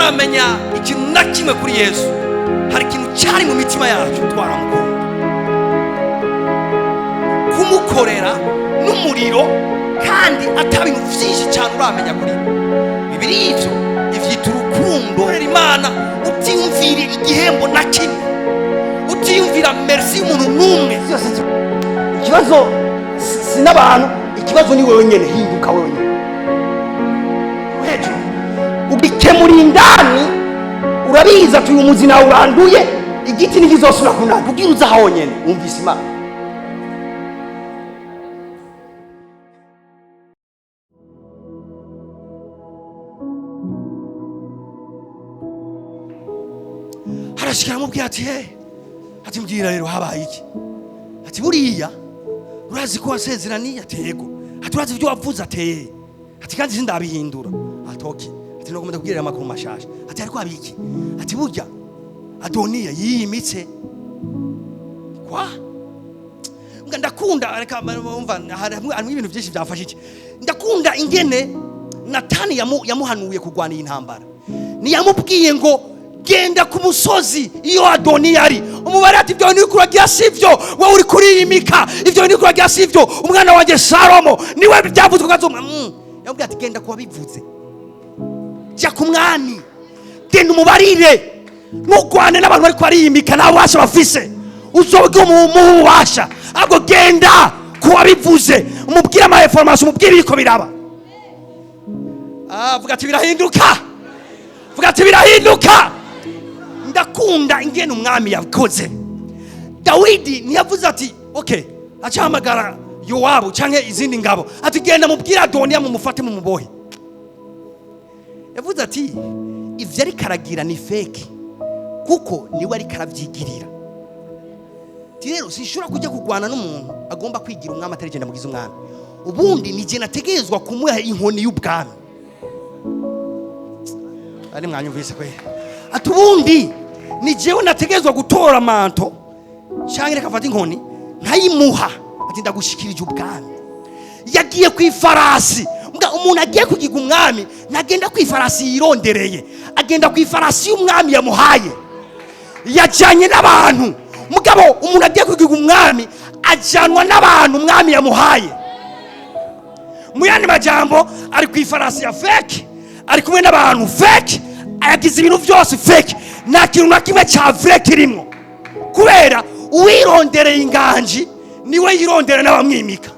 tutaramenya ikintu na kimwe kuri Yesu, hari ikintu cyari mu mitima yacu twaramukunda. Kumukorera n'umuriro kandi atabintu byinshi cyane uramenya kuri Bibiri ivyo ivyita urukundo. Imana utiyumvira igihembo na kimwe, utiyumvira merci y'umuntu n'umwe. Ikibazo sinabantu, ikibazo ni wewe nyene. Hinduka wewe nyene hejuru ubikemura indani. Urabiza ati uyu muzi nawe uranduye, igiti ntikizosubira kunana. Ubwira uza aho nyene wumvise Imana. Harashikira mubwira ati ati mbwira rero habaye iki? Ati buriya urazi ko wasezeraniye? Ati yego. Ati urazi ibyo wavuze? Ati ati kandi sindabihindura. Atoki ati nogomba kubwira amakuru mashasha. Ati ariko abiki? Ati burya Adoniya yiyimitse kwa ndakunda. Reka umva, hari ibintu byinshi byafashe iki. Ndakunda ingene Natani yamuhanuye kurwana iyi ntambara. Niyamubwiye ngo genda ku musozi iyo Adoniya ari. Umubare ati ibyo ni kuragira sivyo, wowe uri kuriyimika. Ibyo ni kuragira sivyo, umwana wanjye Salomo niwe byavuzwe kazoma. Yambwiye ati genda kuba bivuze, jya ku mwami, genda umubarire, mugwane n'abantu bari kwariyimika nabo basha bafise. Uzoge umubasha ahubwo genda kuba bivuze, umubwire ama information, umubwire ibiko biraba. Vuga ati birahinduka, vuga ati birahinduka. Ndakunda ingene umwami yakoze. Dawidi ntiyavuze ati okay acahamagara Yowabu canke izindi ngabo ati genda mubwira Adoniya mumufate mumubohe. Yavuze ati ivyo ari karagira ni fake, kuko niwe ari karavyigirira. Rero sinshobora kujya kugwana n'umuntu agomba kwigira umwami atari genda mugize umwami. Ubundi nije nategezwa kumuha inkoni y'ubwami. Ari mwanyumvise kwe? Ati ubundi ni jewe nategezwa gutora manto canke reka fata inkoni ntayimuha, ati ndagushikirije ubwami. Yagiye kwifarasi. Mbwa umuntu agiye kugiga umwami ntagenda kwifarasi yirondereye, agenda kwifarasi y'umwami yamuhaye. Yajanye n'abantu. Mugabo umuntu agiye kugiga umwami ajanwa n'abantu umwami yamuhaye. Muyandi majambo ari kwifarasi ya fake, ari kumwe n'abantu fake, ayagize ibintu byose fake. Nta kintu na kimwe cya vrai kirimo, kubera uwirondereye inganji niwe yirondera n'abamwimika.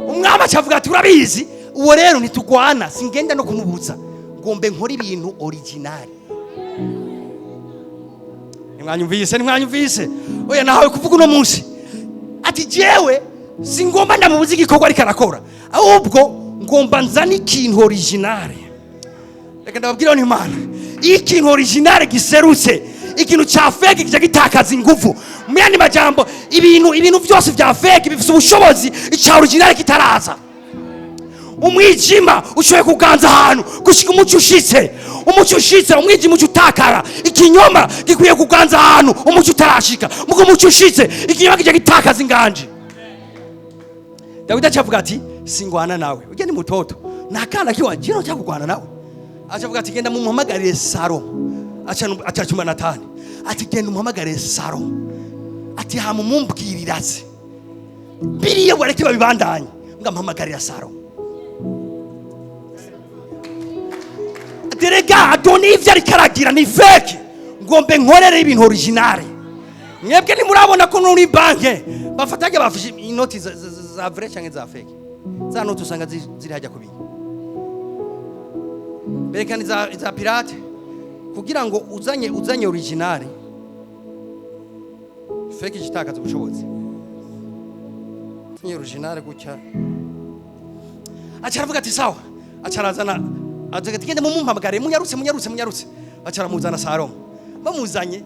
Umwami acavuga ati urabizi uwo rero nitugwana singenda no kumubuza, ngombe nkora ibintu original. Nimwanyumvise oya nahawe kuvuga uno munsi ati jewe singomba ndamubuza igikorwa ariko arakora, ahubwo ngomba nzana ikintu original. Reka ndababwira ni Imana, ikintu original giserutse, ikintu cha fake kija gitakaza ingufu. Muyandi majambo ibintu byose vya fake bifite ubushobozi ica original kitaraza. Umwijima ushoye kuganza ahantu gushika umuco ushitse, umwijima utakara. Ikinyoma gikwiye kuganza ahantu umuco utarashika, mugo umuco ushitse ikinyoma kija gitakaza inganje. Dawidi acavuga ati singwana nawe, ujye ni mutoto nakana kiwajiro cyo kugwana nawe. Acavuga ati genda mumuhamagarire Salomo. Acacuma Natani ati genda umuhamagarire Salomo, ati hamumumbwiriraze biriye bareke babibandanye, ngamuhamagarira Salomo. Derega Adoniya ivyo ari karagira ni fake, ngombe nkorere ibintu original. Mwebwe nimurabona ko nuri banke bafatage bafishe inoti za vrai canke za fake. Za noti usanga ziri hajya kubi berekana za pirate, kugira ngo uzanye original fake kitakaza ubushobozi. Ni original gutya. Acaravuga ati sawa, acarazana azaga tigende mumumpamagare munyarutse. Acaramuzana Salomo. Bamuzanye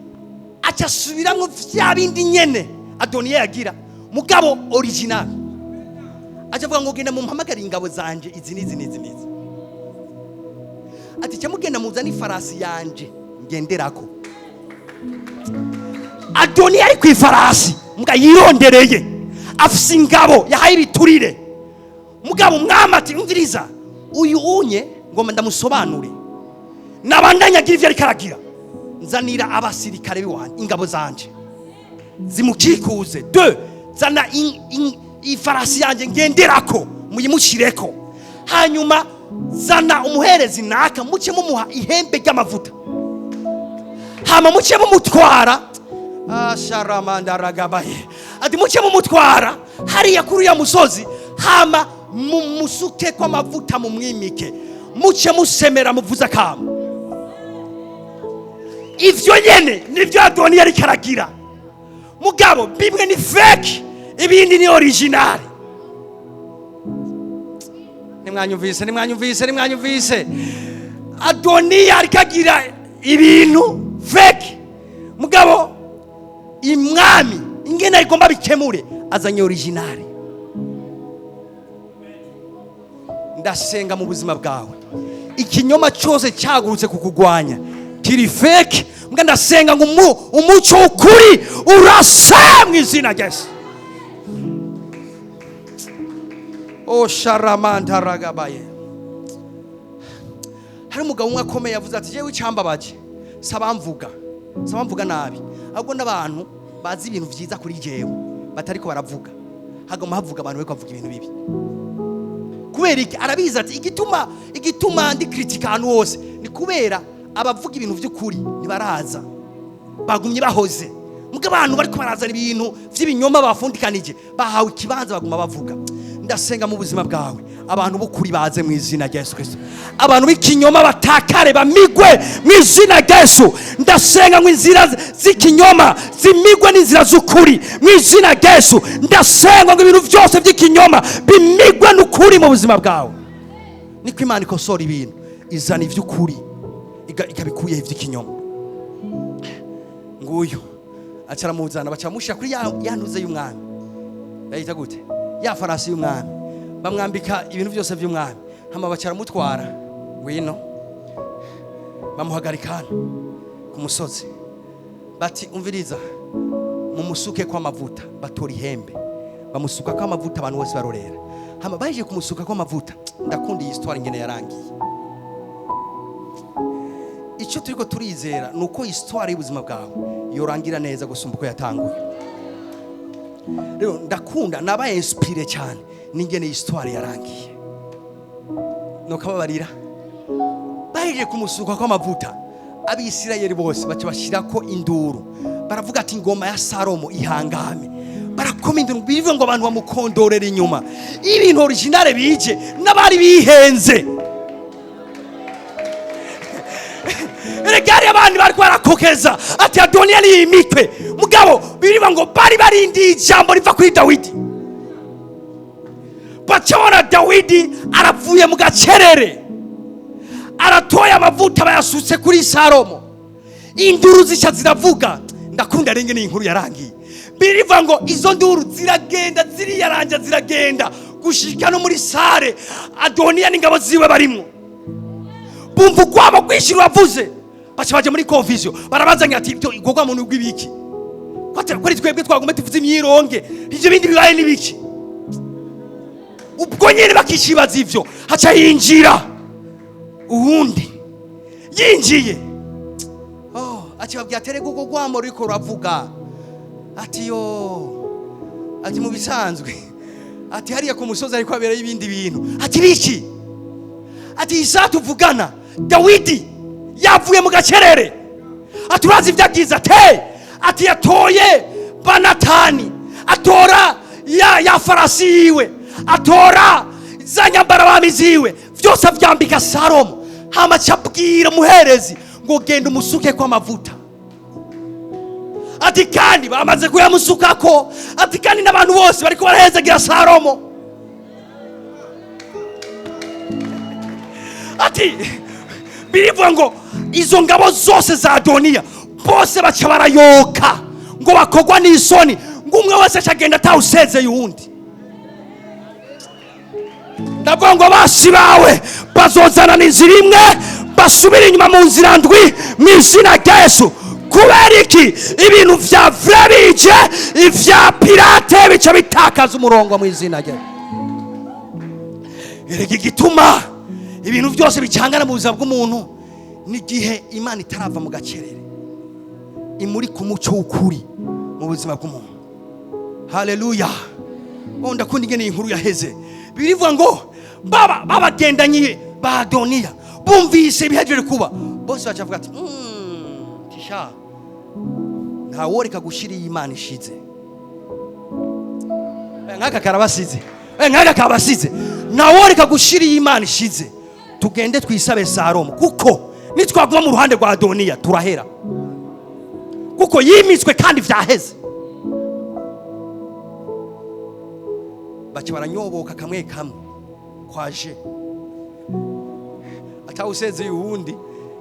acasubiramwo vya bindi nyene Adoniya yagira, mugabo original. Acavuga ngo genda mumuhamagare ingabo zanje izi nizi. Ati cyamugenda muzana ifarasi yanje ngenderako. Adoniya ari kwifarasi mbwa yirondereye, afise ingabo yahaye ibiturire. Mugabo umwami ati umviriza uyu unye ngoma ndamusobanure, nabandanya agira ivyo ariko aragira, nzanira abasirikare biwanje, ingabo zanje zimukikuze. 2, zana ifarasi yanje ngenderako muyimushireko, hanyuma zana umuherezi naka muce mumuha ihembe ry'amavuta, hama muce mumutwara asharamandaraгаbaye, ati muce mumutwara hariya kuri ya musozi, hama mumusuke kwa mavuta mumwimike, muce musemera muvuza kama. Ivyo nyene nivyo Adoniya ariko aragira. Mugabo bimwe ni fake, ibindi ni original. Nimwanyumvise. Adoniya ariko agira ibintu fake. Mugabo imwami ingene igomba bikemure azanye original. Ndasenga mu buzima bwawe, ikinyoma cyose cyagurutse kukugwanya kiri fake, mbwa ndasenga ngo umuco ukuri urasa mu izina rya Yesu. Sharamandaraгаbaye. Hari umugabo umwe akomeye yavuze ati jewe icambabaje sabamvuga nabi, ahubwo n'abantu bazi ibintu vyiza kuri jewe batariko baravuga, hagoma havuga abantu bariko bavuga ibintu bibi. Kubera iki? Arabizi ati igituma ndi critique ahantu hose ni kubera abavuga ibintu vy'ukuri ntibaraza, bagumye bahoze. Muga abantu bariko barazana ibintu vy'ibinyoma bafundikanije, bahawe ikibanza baguma bavuga. Ndasenga mu buzima bwawe abantu b'ukuri baze mu izina rya Yesu Kristo, abantu b'ikinyoma batakare bamigwe mu izina rya Yesu. Ndasenga ngo inzira z'ikinyoma zimigwe n'inzira z'ukuri mu izina rya Yesu. Ndasenga ngo ibintu byose by'ikinyoma bimigwe n'ukuri mu buzima bwawe. Niko Imana ikosora ibintu, izana ivy'ukuri ikabikuye ivy'ikinyoma. Nguyu acara muzana bacamushira kuri yantuze y'umwami, bayita gute, ya farasi y'umwami, bamwambika ibintu byose by'umwami, hama bacara mutwara ngwino, bamuhagarikana ku musozi, bati umviriza mumusuke kwa mavuta, batora ihembe bamusuka kwa mavuta, abantu bose barorera. Hama baje kumusuka kwa mavuta, ndakunda iyi histoire ngene yarangiye. Icyo turiko turizera nuko histoire y'ubuzima bwawe yorangira neza gusumba uko yatanguye. Rero ndakunda nabaye inspire cyane n'ingene histoire yarangiye. Nokababarira baje kumusuka kwa mavuta, abisirayeli bose baca bashirako induru, baravuga ati ingoma ya Salomo ihangame, barakoma induru bivuga ngo abantu bamukondorera inyuma. Ibintu original bije n'abari bihenze. Regari abantu bari barakokeza ati Adoniya ni imitwe, mugabo biriba ngo bari barindi ijambo riva kuri Dawidi. Bacabona Dawidi aravuye mu gacerere, aratoya amavuta bayasutse kuri Salomo, induru zica ziravuga. Ndakunda renge ni inkuru yarangiye. Biriva ngo izo nduru ziragenda ziragenda gushika no muri sare Adoniya n'ingabo ziwe barimo. Bumva kwabo kwishira wavuze, baca baje muri confusion, barabazanya ati ibyo igogwa muntu gw'ibiki, kwari twebwe twagomba tuvuze imyironge, ivyo bindi bibaye nibiki. Ubwo nyene bakishibaza ivyo, haca yinjira uwundi yinjiye, ati babwiye tere gugo gwamo riko ravuga, ati yo, ati mu bisanzwe, ati hariya ku musozi ariko abera y'ibindi bintu, ati biki, ati isa tuvugana Dawidi yavuye mu gacerere, ati urazi ibyagiza te, ati yatoye Banatani, atora ya farasi yiwe, atora za nyambara bamiziwe, vyose avyambika Salomo, hama cabwira muherezi ngo genda umusuke kwa mavuta. Ati kandi bamaze kuyamusukako, ati kandi n'abantu bose bariko barahezagira Salomo. Ati birivuga ngo izo ngabo zose za Adoniya bose baca barayoka ngo bakogwa n'isoni, ngo umwe wese acagenda atawusezeye uwundi. Ndavuga ngo basi bawe bazozana n'inzira imwe basubira inyuma mu nzira ndwi mu izina rya Yesu. Kubera iki? Ibintu vya vrai bije, ivya pirate bica bitakaza umurongo mu izina rya Yesu. Irege gituma ibintu byose bicangana mu buzima bw'umuntu n'igihe Imana itarava mu gacerere imuri ku muco w'ukuri mu buzima bw'umuntu. Haleluya. Ndakunda ingene inkuru yaheze. Birivuga ngo babagendanye ba Adoniya bumvise ibihejeje kuba, bose bacavuga ati tisha ntaworeka gushira Imana ishize. Nkaka karabasize, nkaka kabasize, ntaworeka gushira Imana ishize. Tugende twisabe Salomo, kuko nitwaguma mu ruhande rwa Adoniya turahera, kuko yimitswe kandi vyaheze. Baca baranyoboka kamwe kamwe kwaje atawuseze uwundi,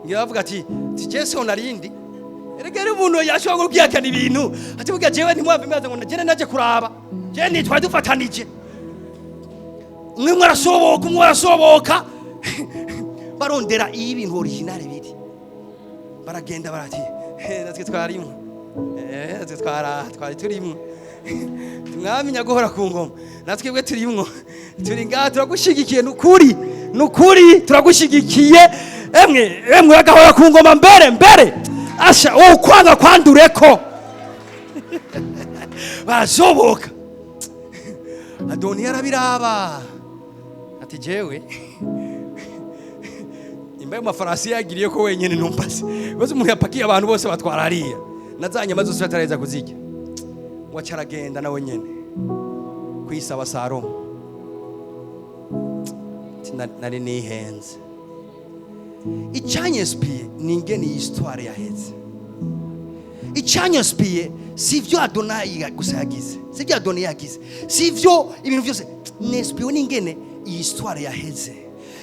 ngira bavuga ati Jesu narindi eregere umuntu yashobora kubwiyakana ibintu ati vuga jewe ntimwava imaze ngo nagene naje kuraba je nitwa dufatanije. Umwe arasoboka barondera ibintu original biri, baragenda barati natwe twarimwe natwe twari turimwe, mwamenya guhora ku ngoma natwebwe turimwo, turi ngaha turagushigikiye. Nukuri turagushigikiye. Emwe agahora ku ngoma mbere asha ukwanga kwandureko basoboka. Adoniya arabiraba ati jewe imbaye amafarasi yagiriye ko wenyene ntumpase, bose umuntu yapakiye abantu bose batwara hariya nazanye amazi zose atareza kuzijya. Wacaragenda nawe nyene kwisaba Salomo, nari nihenze. Icanyespie ningene histoire yaheze. Icanyespie sivyo Adoniya gusa yagize, sivyo Adoniya yagize, sivyo ibintu byose. Nespie ningene histoire yaheze.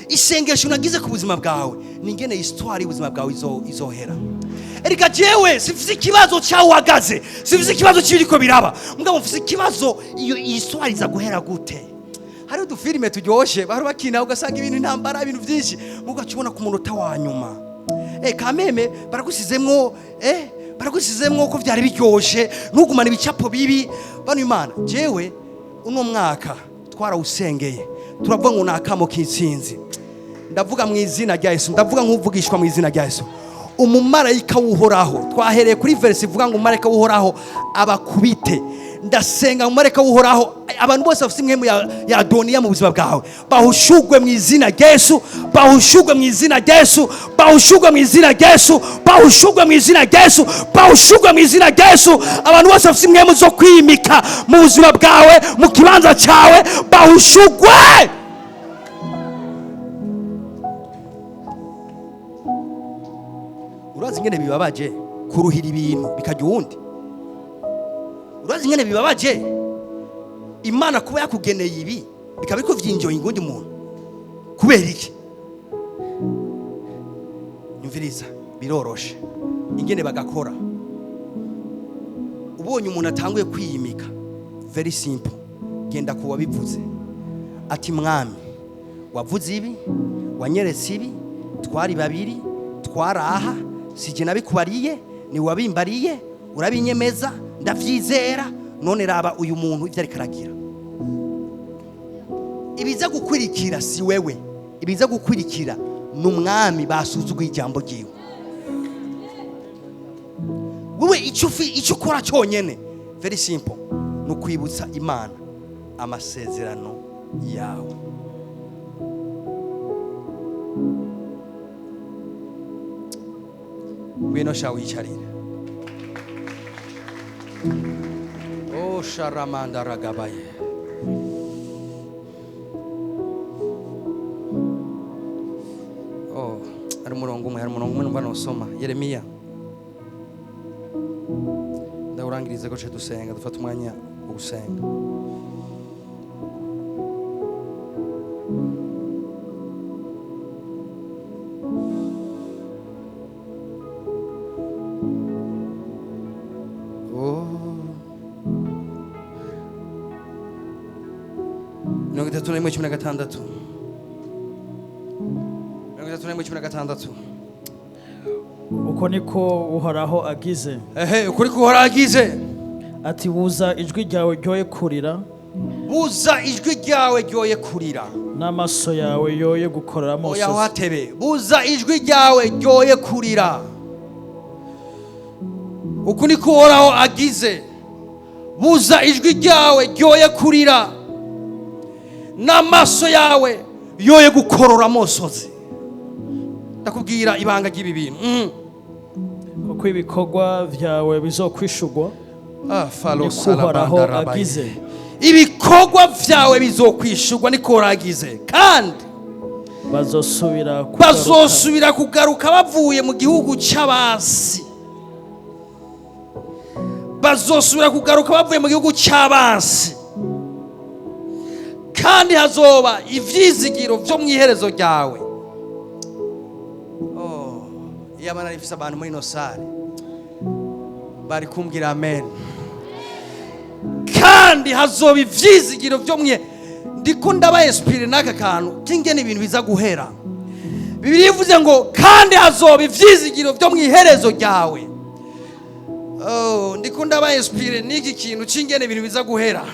Isengesho nagize ku buzima bwawe ningene histoire y'ubuzima bwawe izohera. Erika jewe sifise ikibazo cyawagaze, sifise ikibazo kiriko biraba, mugabo mfise ikibazo iyo histoire iza guhera gute. Hari udufilime turyoshe bari bakina ugasanga ibintu intambara ibintu byinshi mugacubona ku munota wa nyuma kameme baragusizemwo ko byari biryoshe ntugumana ibicapo bibi. Bano Imana jewe uno mwaka twarawusengeye turavuga ngo nakamo k'intsinzi. Ndavuga mu izina rya Yesu, ndavuga nk'uvugishwa mu izina rya Yesu. Umumarayika w'Uhoraho twahereye kuri verse ivuga ngo umumarayika w'Uhoraho abakubite. Ndasenga umumarayika w'Uhoraho abantu bose bafite imwe ya Adoniya mu buzima bwawe bahushugwe mu izina rya Yesu, bahushugwe mu izina rya Yesu, bahushugwe mu izina rya Yesu, bahushugwe mu izina rya Yesu, bahushugwe mu izina rya Yesu. Abantu bose bafite imwe zo kwimika mu buzima bwawe mu kibanza cyawe bahushugwe. Urazi ingene bibabaje kuruhira ibintu bikajya uwundi. Urazi ingene bibabaje Imana kuba yakugeneye ibi bikaba biko vyinjoye ingundi muntu kubera iki? Nyumviriza biroroshe ingene bagakora. Ubonye umuntu atanguye kwiyimika, very simple, genda kuba bivuze ati mwami wavuze ibi, wanyeretse ibi, twari babiri, twaraha, sije nabikubariye, ni wabimbariye, urabinyemeza, ndavyizera, none raba uyu muntu ivyo ariko aragira. Ibiza gukwirikira si wewe, ibiza gukwirikira n'umwami basuzuguye ijambo ryiwe. Wewe icyo ukora cyonyene very simple, no kwibutsa Imana amasezerano yawe. Ngwino shawe yicarire. Oh sharamanda ragabaye. Oh, hari umurongo umwe numva nosoma Yeremiya. Ndawurangirize ko dusenga, dufata umwanya wo gusenga. Tunai 16 uko niko Uhoraho agize. Ukuri ko Uhoraho agize ati buza ijwi ryawe ryoye kurira buza ijwi ryawe ryoye kurira. n'amaso yawe yoye gukorera Oya amosozi. watebe, buza ijwi ryawe ryoye kurira. Uku niko Uhoraho agize. Buza ijwi ryawe ryoye kurira, n'amaso yawe yoye gukorora amosozi. Ndakubwira ibanga ry'ibi bintu. kuko ibikorwa vyawe bizokwishurwa. Falo Niko Uhoraho salabanda agize. rabaye. Ibikorwa vyawe bizokwishurwa, niko Uhoraho agize, kandi bazosubira kugaruka bavuye mu gihugu c'abasi. Bazosubira kugaruka bavuye mu gihugu c'abasi, kandi hazoba ivyizigiro vyo mwiherezo ryawe. Iyo nari mfise abantu muri ino sare bari kumbwira amen. Kandi hazoba ivyizigiro vyo ndiko ndaba inspire n'aka kantu kingene ibintu biza guhera. Bibiliya ivuze ngo kandi hazoba ivyizigiro vyo mwiherezo ryawe. Ndiko ndaba inspire n'iki kintu kingene ibintu biza guhera.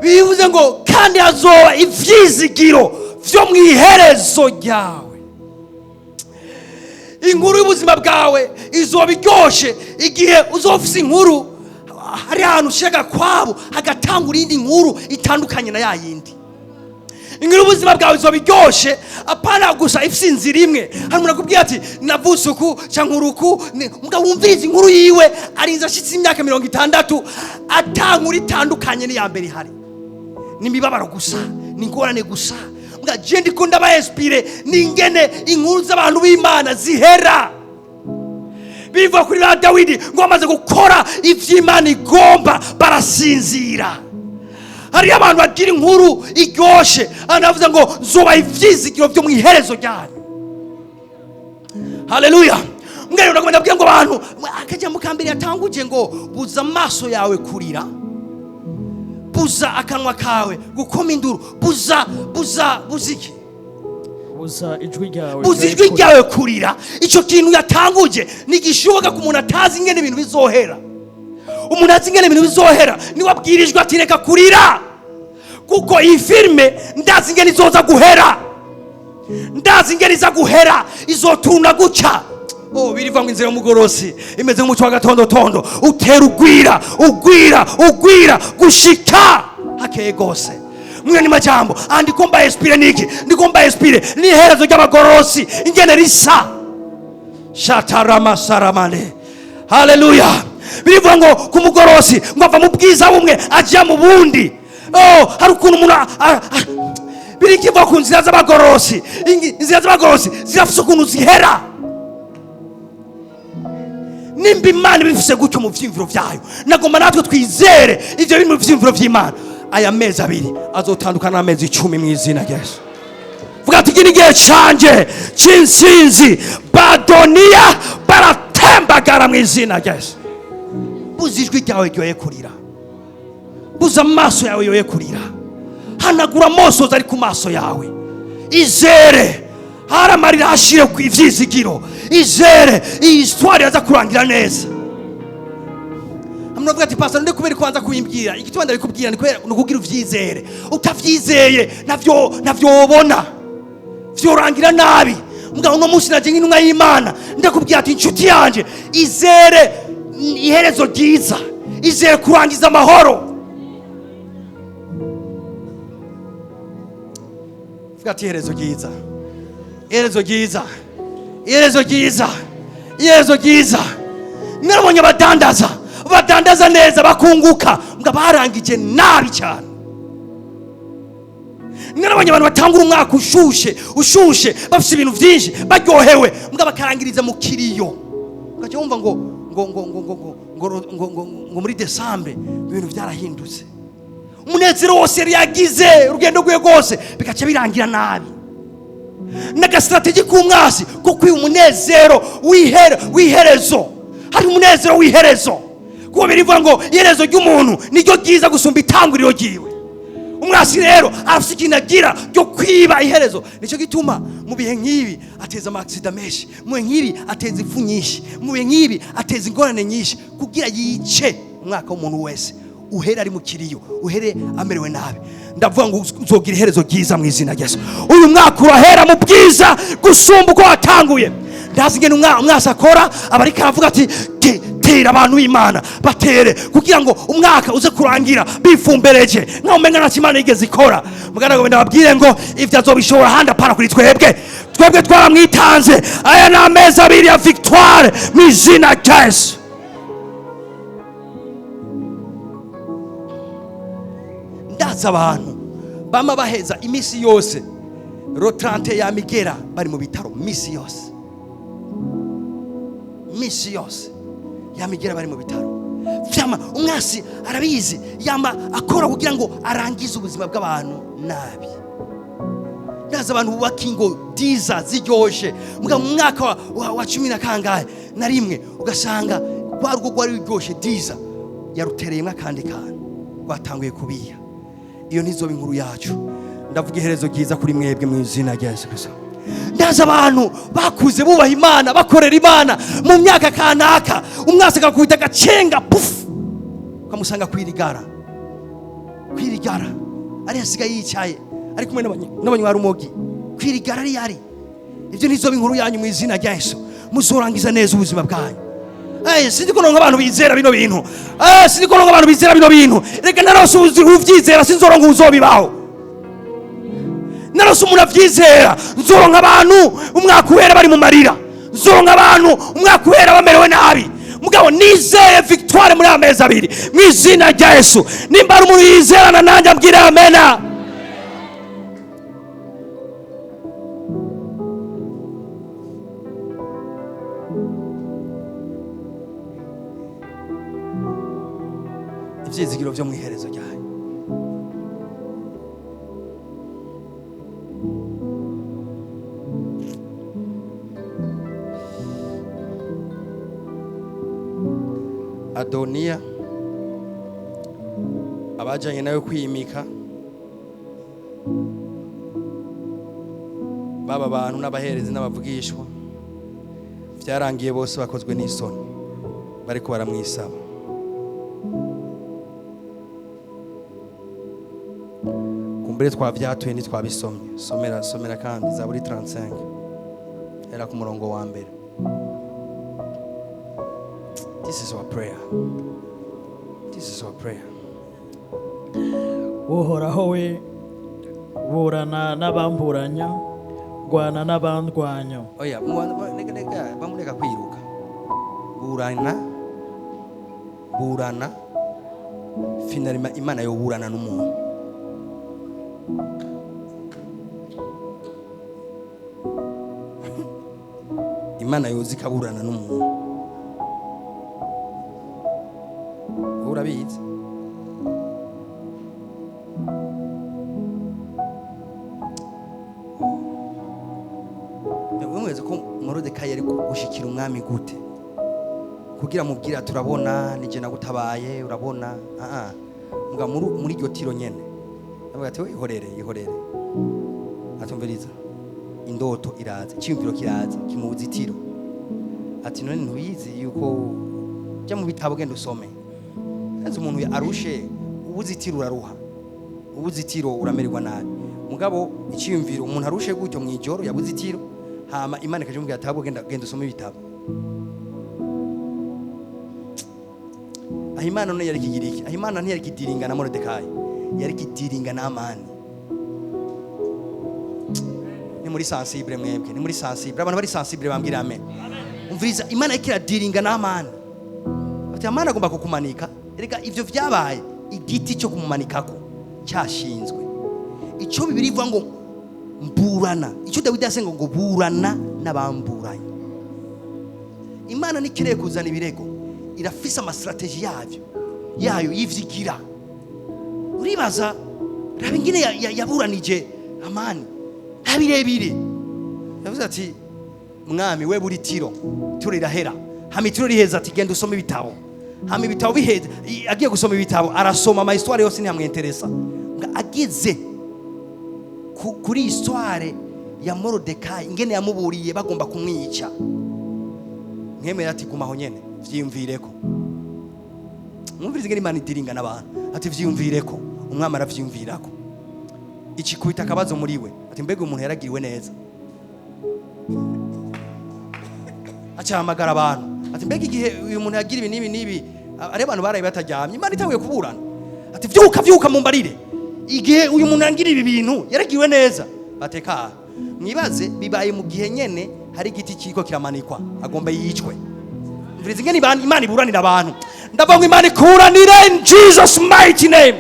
Bivuze ngo kandi hazoba ivyizigiro vyo mwiherezo ryawe. Inkuru y'ubuzima bwawe izoba iryoshe igihe uzofise inkuru hari ahantu ushaka kwabo hagatanga indi nkuru itandukanye na yayindi. Inkuru y'ubuzima bwawe izoba iryoshe apana gusa ifise inzira imwe. Hari umuntu akubwira ati navutse uku cyangwa uruku, mbwa wumviriza inkuru yiwe arinze ashitse imyaka 60 atankuru itandukanye n'iya mbere ihari. Ni imibabaro gusa, ni ingorane gusa. Je ndiko ndaba inspire ningene inkuru z'abantu b'Imana zihera. Biva kuri ba Dawidi ngo amaze gukora ivy'Imana igomba barasinzira. Hari abantu bagira inkuru iryoshe anavuze ngo zoba ivyizigiro vyo mwiherezo ryanyu. Haleluya. Mbere ndakomeza kubwira ngo abantu akajya mu kambere yatanguje ngo buza amaso yawe kurira, buza akanwa kawe gukoma induru, buza iki? Buza ijwi ryawe kurira. Icyo kintu yatanguje nigishoboka ku muntu atazi ingene ibintu bizohera. Umuntu azi ingene ibintu bizohera niwe abwirijwe ati reka kurira, kuko iyi filime ndazi ingene izoza guhera, ndazi ingene iza guhera, izotuna guca. Biriva ngo inzira y'umugorosi imeze nk'umuco wa gatondotondo, utera ugwira gushika hakeye gose. Mwe ni majambo andiko mba inspire niki, ndiko mba inspire ni herezo ry'abagorosi ingene risa shatarama saramane. Haleluya. Biriva ngo ku mugorosi ngo ava mu bwiza bumwe ajya mu bundi. Hari ukuntu umuntu birikiva ku nzira z'abagorosi. Inzira z'abagorosi zirafise ukuntu zihera. Nimba Imana bifise gutyo mu vyimviro vyayo, nagomba natwe twizere ivyo biri mu vyimviro vy'Imana. Aya mezi abiri azotandukana n'amezi 10 mu izina rya Yesu. Vuga ati gini gihe canje c'insinzi Badoniya baratembagara mu izina rya Yesu. Buza ijwi ryawe ryoye kurira, buza amaso yawe yoye kurira, hanagura amosozi ari ku maso yawe. Izere haramarira hashire ku ivyizigiro. Izere iyi histoire yaza kurangira neza. Amnavuga ati pastor ndikubera kwanza kuyimbwira igituma ndabikubwira ni kugira uvyizere. Utavyizeye navyo wobona vyorangira nabi. Mbwa uno munsi naje nk'intumwa y'Imana ndakubwira ati inshuti yanje, izere iherezo ryiza, izere kurangiza amahoro. Vuga ati iherezo ryiza, iherezo ryiza, iherezo ryiza, iherezo ryiza. Narabonye badandaza neza bakunguka, mbwa barangije nabi cyane. Narabonye abantu batangura umwaka ushushe bafite ibintu byinshi baryohewe, mbwa bakarangiriza mu kiriyo. Ugaca wumva ngo muri Desambre ibintu byarahindutse. Umunezero wose yari yagize urugendo rwe rwose bikaca birangira nabi. N'agastrategy k'umwasi ko kwi umunezero w'iherezo. Hari umunezero w'iherezo. Kuko birivuga ngo iherezo ry'umuntu niryo ryiza gusumba itanguriro ryiwe. Umwasi rero afite ikintu agira ryo kwiba iherezo. Nicyo gituma mu bihe nk'ibi ateza amaksida menshi, mu bihe nk'ibi ateza impfu nyinshi, mu bihe nk'ibi ateza ingorane nyinshi kugira yice umwaka w'umuntu wese. uhere ari mu kiriyo, uhere amerewe nabi. Ndavuga ngo uzogira iherezo ryiza mu izina rya Yesu. Uyu mwaka urahera mu bwiza gusumba uko watanguye. Ndazi ngene umwasa akora abarika aravuga ati tera abantu b'Imana batere kugira ngo umwaka uze kurangira bifumbereje nkaho umenga nta Imana yigeze ikora. Mugana ngo ndababwire ngo ivyo azobishobora handi apana kuri twebwe twaramwitanze. Aya ni amezi abiri ya victoire mu izina rya Yesu. Ndaza abantu bama baheza imisi yose rotrante ya migera bari mu bitaro misi yose ya migera bari mu bitaro. Vyama umwasi arabizi yama akora kugira ngo arangize ubuzima bw'abantu nabi. Ndaza abantu bubaka ingo diza ziryoshe muga mu mwaka wa 10 na kangahe na rimwe ugasanga rwarugo rwari ryoshe diza yarutereyemwe kandi rwatanguye kubiya. Iyo nizo inkuru yacu. Ndavuga iherezo ryiza kuri mwebwe mu izina rya Yesu Kristo. Ndaza abantu bakuze bubaha Imana bakorera Imana mu myaka kanaka umwase akakubita gacenga pufu ukamusanga kwirigara ari hasigaye yicaye ari kumwe n'abanywa rumogi kwirigara ari yari. Ibyo nizo inkuru yanyu mu izina rya Yesu. Muzorangiza neza ubuzima bwanyu. Sindiko nonga abantu bizera bino bintu. Sindiko nonga abantu bizera bino bintu. Reka narose uvyizera sinzoronga uzobibaho. Narose umuntu avyizera nzoronka abantu umwaka uhera bari mu marira. Nzoronka abantu umwaka uhera bamerewe nabi. Mugabo nizeye victoire muri amezi abiri mu izina rya Yesu. Nimba ari umuntu yizerana nanjye ambwira amena. Ivyizigiro vyo mwiherezo ryayo. Adoniya abajanye nayo kwimika baba bantu n'abaherezi n'abavugishwa vyarangiye bose bakozwe n'isoni bariko baramwisaba. Kumbere twavyatuye ni twabisomye. Somera kandi Zaburi 35 era ku murongo wa mbere. This is our prayer. Uhoraho we burana n'abamburanya rwana n'abandwanya. Oya bamureka kwiruka. Burana finalima Imana yo burana n'umuntu. Imana yozi kaburana n'umuntu. Urabizi mweze ko Morodekayi yari gushikira umwami gute kugira mubwira turabona nije nagutabaye urabona nga muri iryo tiro nyene avuga ati ihorere atumviriza indoto iraza cyimviro kiraza kimubuza itiro ati none ntuyizi yuko jya mu bitabo genda usome. Kanze umuntu arushe ubuzitiro uraruha ubuzitiro uramererwa nabi. Mugabo icyumviro umuntu arushe gutyo mu ijoro yabuzitiro hama Imana ikaje mubwira ati genda usome ibitabo. Imana none yari kigira iki? Imana ntiyari kidiringa na Morodekayi yari kidiringa na Amani. Ni muri sensible mwebwe ni muri sensible abantu bari sensible bambwira amen. Umviriza Imana ikiradiringa na Amani. Ati Amani agomba kukumanika. Erega ivyo vyabaye igiti cyo kumumanikako cyashinzwe. Icyo Bibiri ivuga ngo mburana. Icyo Dawidi yasenga ngo burana n'abamburanye. Imana nikireye kuzana ibirego irafisa ama strategy yayo yivyigira. Uribaza rabingine yaburanije Amani habirebire. Yavuze ati mwami we buri tiro rirahera hama itiro riheza ati genda usome ibitabo. Hama ibitabo biheza agiye gusoma ibitabo arasoma ama histoire yose ni amwinteresa. Ageze kuri histoire ya Morodekayi ingene yamuburiye bagomba kumwica. Nkemera ati gumaho nyene vyimvireko. mwumvirize ngene Imana idiringa n'abantu ati vyiyumvireko umwami aravyiyumvirako ikikubita akabazo muri we ati mbega umuntu yaragiriwe neza acahamagara abantu ati mbega igihe uyu muntu yagira ibi n'ibi ari abantu baraye bataryamye Imana itanguye kuburana ati vyuka mu mbarire igihe uyu muntu yangira ibi bintu yaragiriwe neza bateka mwibaze bibaye mu gihe nyene hari igiti kiko kiramanikwa agomba yicwe mvirize ngene Imana iburanira abantu ndavuga Imana ikuranire in Jesus mighty name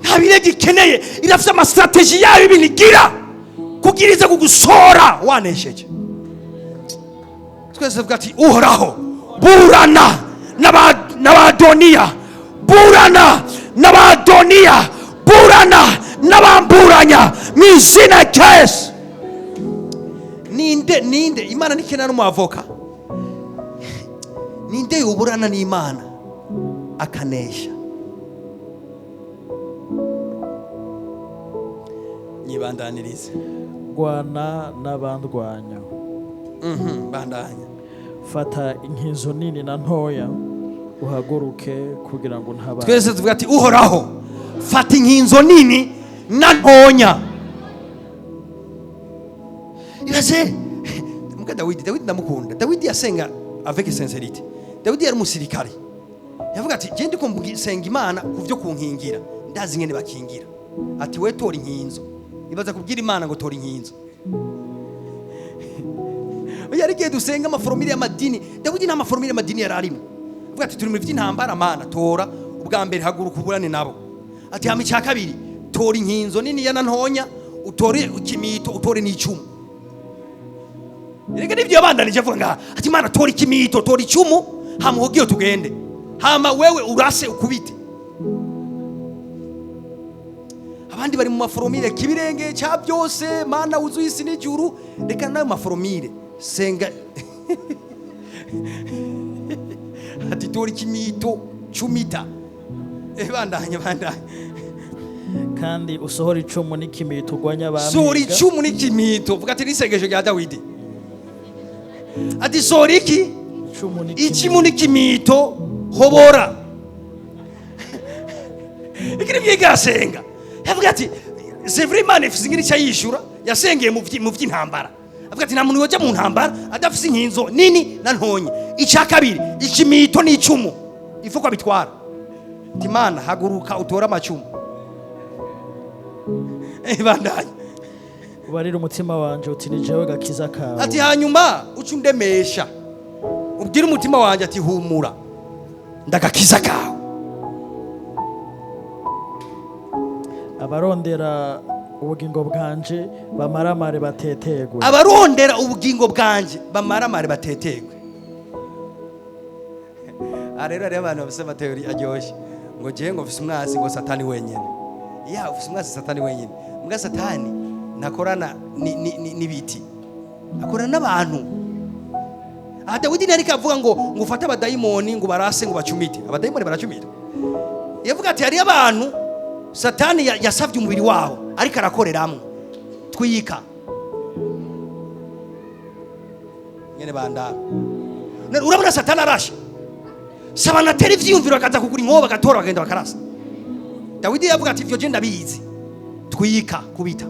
ntabire gikeneye irafite ama strategy yayo ibintu igira kugiriza kugusora wanesheje twese tuvuga ati uhoraho burana n'abadoniya burana n'abadoniya burana n'abamburanya mu izina rya Yesu ninde Imana nikena n'umuavoka ninde yuburana n'Imana akanesha nyibandanirize rwana n'abandwanya bandanya fata inkinzo nini na ntoya uhaguruke kugira ngo ntabare twese tuvuga ati uhoraho fata inkinzo nini na ntonya ibaze muka Dawidi ndamukunda Dawidi yasenga avec sincérité Dawidi yari umusirikare yavuga ati je ndiko mbusenga Imana kuvyo kunkingira ndazi ngene bakingira ati we tora inkinzo ibaza kubwira Imana ngo tora inkinzo yari giye dusenga amaforomire y'amadini Dawidi nta maforomire y'amadini yari arimo avuga ati turi mu vy'intambara Mana tora ubwa mbere haguruka uburane nabo ati hama icya kabiri tora inkinzo nini ya ntonya utore ikimito utore n'icumu rega nivyo yabandanije avuga ngaha ati Mana tora ikimito tora icumu hama ugiye tugende hama wewe urase ukubite abandi bari mu maforomire kibirenge cya byose Mana wuzuye isi n'ijuru reka nayo maforomire senga ati tora ikimito cumita bandanye kandi usohora icumu n'ikimito ugwanya abamiga sohora icumu n'ikimito vuga ati nisengesho rya Dawidi ati sohora iki icumu n'ikimito hobora ikiri byigasenga yavuga ati c'est vraiment ifisingiri cyayishura yasengeye mu vy'intambara avuga ati nta muntu yoja mu ntambara adafise inkinzo nini na ntonye icya kabiri ikimito n'icumu ifuko bitwara ati Mana haguruka utora amacumu bandanye ubarira umutima wanje uti ni jewe gakiza kawe ati hanyuma ucundemesha ubwira umutima wanje ati humura ndagakiza kawe abarondera ubugingo bwanje bamaramare batetegwe abarondera ubugingo bwanje bamaramare batetegwe arero abantu bafise amateori aryoshye ngo je ngo mfise umwasi ngo satani wenyene ufise umwasi satani wenyene mbwa satani nakorana n'ibiti akorana n'abantu Dawidi ntari kavuga ngo ufate abadayimoni ngo barase ngo bacumite abadayimoni baracumita yavuga ati hari abantu satani yasavye umubiri wabo ariko arakoreramwe twiyika nyene bandaba urabona satani arashe sabana teri vyiyumviro akaza kugura inkoba gatora bagenda bakarasa Dawidi yavuga ati ivyo je ndabizi twiyika kubita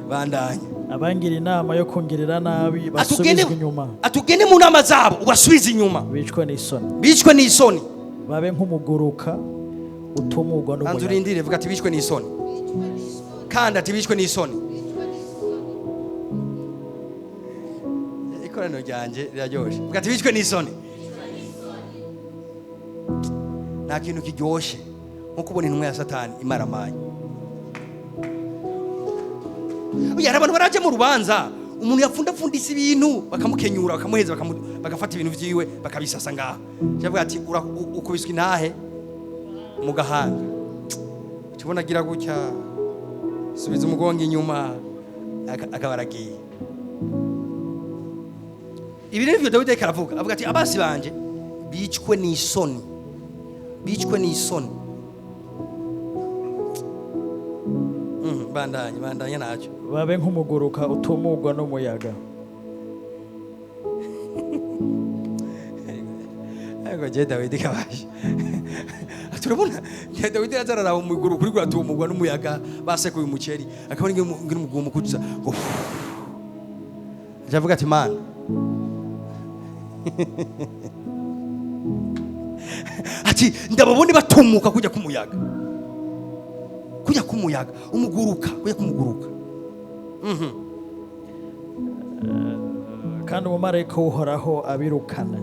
bandanye abangira inama yo kongerera nabi basubizwe inyuma atugene mu nama zabo ubasubiza inyuma bicwe n'isoni babe nk'umuguruka utumugwa n'umuyaga anzurindire vuga ati bicwe n'isoni kandi ati bicwe n'isoni ikoraniro ryanje riraryoshe vuga ati bicwe n'isoni nta kintu kiryoshe nko kubona intumwa ya satani imaramanye yari abantu baraje mu rubanza umuntu yapfundapfundise ibintu bakamukenyura bakamuheza bagafata ibintu vyiwe bakabisasa ngaha cyavuga ati ukubiswe intahe mu gahanga tubona gira gutya subiza umugongo inyuma akabaragiye ibi rero byo Dawidi karavuga avuga ati abasi banje bicwe n'isoni bandanye naco babe nk'umuguruka utumugwa n'umuyaga ngo je Dawidi kabaje turabona Dawidi yazarara mu muguru kuri guratumugwa n'umuyaga basekuye umuceri akabona ngira umugumu kuza ngo ajavuga ati man ati ndababone batumuka kujya kumuyaga umuguruka kujya kumuguruka kandi umumarayika uhoraho abirukana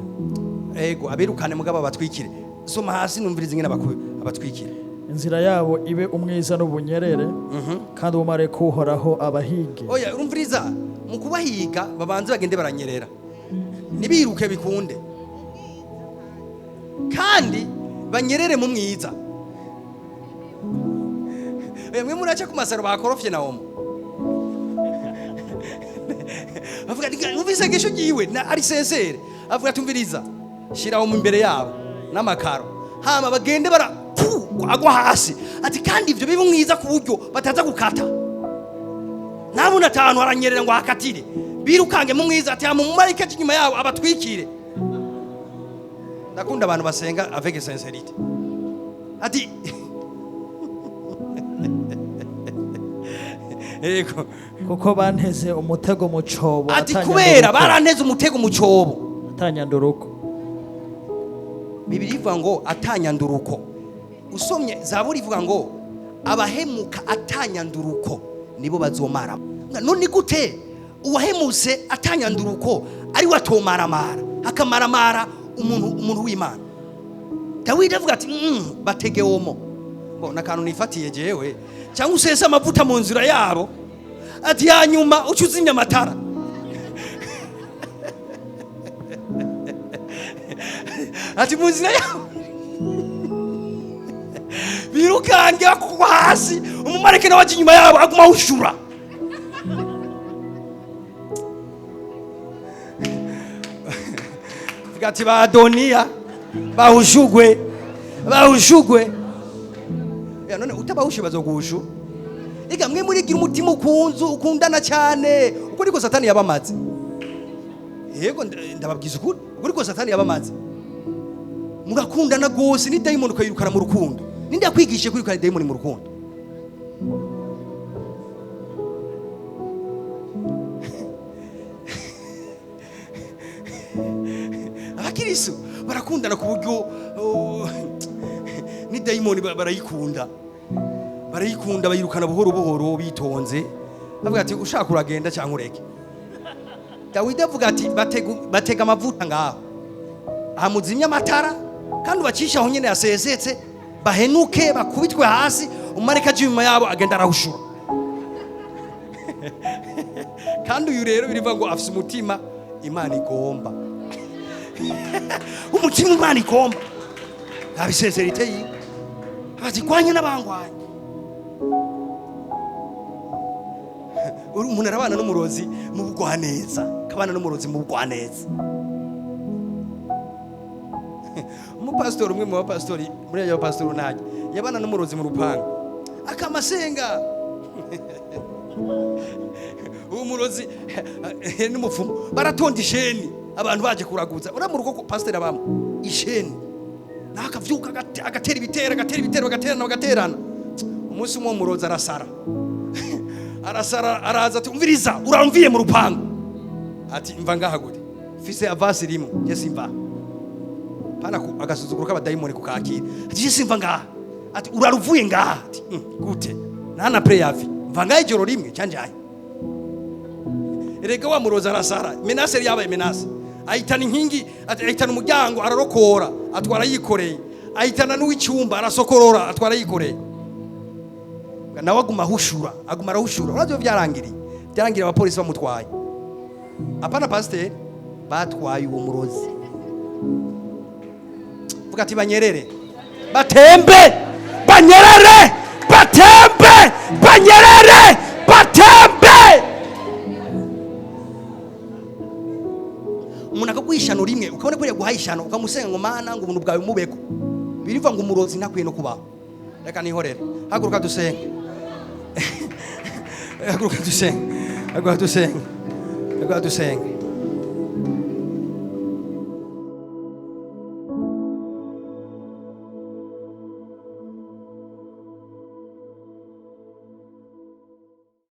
ego abirukane mugabo batwikire soma hasi numviriza ingene abatwikire inzira yabo ibe umwiza n'ubunyerere kandi umumarayika uhoraho abahige. Oya urumviriza mu kubahiga babanze bagende baranyerera nibiruke bikunde kandi banyerere mu mwiza. Mwe muraca ku masaro bakorofye na omo avuga numvise gesho giwe na ari sensere avuga tumviriza shiraho mu imbere yabo n'amakaro hama bagende bara agwa hasi ati kandi ivyo bibe mwiza ku buryo bataza gukata nabo natanu aranyerera ngo akatire birukange mu mwiza ati mu marayika cy'inyuma yabo abatwikire. Nakunda abantu basenga avec sincérité ati ego kuko banteze umutego mu cobo ati kubera baranteze umutego mu cobo atanyanduruko. Bibiri ivuga ngo atanyanduruko. Usomye Zaburi ivuga ngo abahemuka atanyanduruko nibo bazomara. None gute uwahemuse atanyanduruko ari watomaramara akamaramara umuntu w'Imana? Dawidi avuga ati batege omo bona kantu nifatiye jewe cyangwa usesa amavuta mu nzira yabo ati hanyuma ucuzimya amatara ati mu nzira yabo birukange akugwa hasi umumarayika nawe inyuma yabo aguma ushura. Gati ba Adoniya bahushugwe ya none utabahushe bazogushu ega mwe muri gira umutima ukundana cyane uko niko satani yabamaze. Yego ndababwiza ukuri uko niko satani yabamaze murakundana gose ni daimoni ukayirukana mu rukundo. Ninde yakwigishe kwirukana daimoni mu rukundo? Abakirisu barakundana ku buryo ni daimoni barayikunda bayirukana buhoro bitonze avuga ati ushaka uragenda cyangwa ureke. Dawidi avuga ati batega amavuta ngaho amuzimya amatara kandi bacisha aho nyene yasezetse bahenuke bakubitwe hasi umareka juma yabo agenda arahushura. Kandi uyu rero birivuga ngo afise umutima Imana igomba umutima Imana igomba abisezerite yi ati kwanye n'abangwanye umuntu arabana n'umurozi mu bugwaneza kabana n'umurozi mu bugwaneza. Umupastori umwe mu bapastori muri ayo pastori naje yabana n'umurozi mu rupango akamasenga umurozi n'umufumu baratonda isheni abantu baje kuraguza ura mu rugo pastori abamo isheni nakavyuka agatera ibitero agaterana umunsi umwe umurozi arasara araza ati umviriza uramviye mu rupango ati mva ngaha gute fise avasi rimwe yesi mva pana agasuzuguro k'abadayimoni kukakira ati yesi mva ngaha ati uraruvuye ngaha ati gute nana preyavi mva ngaha ijoro rimwe cyanjaye erega wa murozi arasara menase yabaye menase ahitana inkingi ahitana umuryango ararokora atwara yikoreye ahitana n'uw'icyumba arasokorora atwara yikoreye nawe aguma arahushura urazo byarangira abapolisi bamutwaye apana pasiteri batwaye uwo murozi vuga ati banyerere batembe banyerere umuntu akagwishano rimwe ukabona ko yaguhaye ishano ukamusenga ngo mana ngo ubuntu bwawe mubeko biriva ngo umurozi ntakwiye no kubaho. Reka nihorere haguruka dusenge haguruka dusenge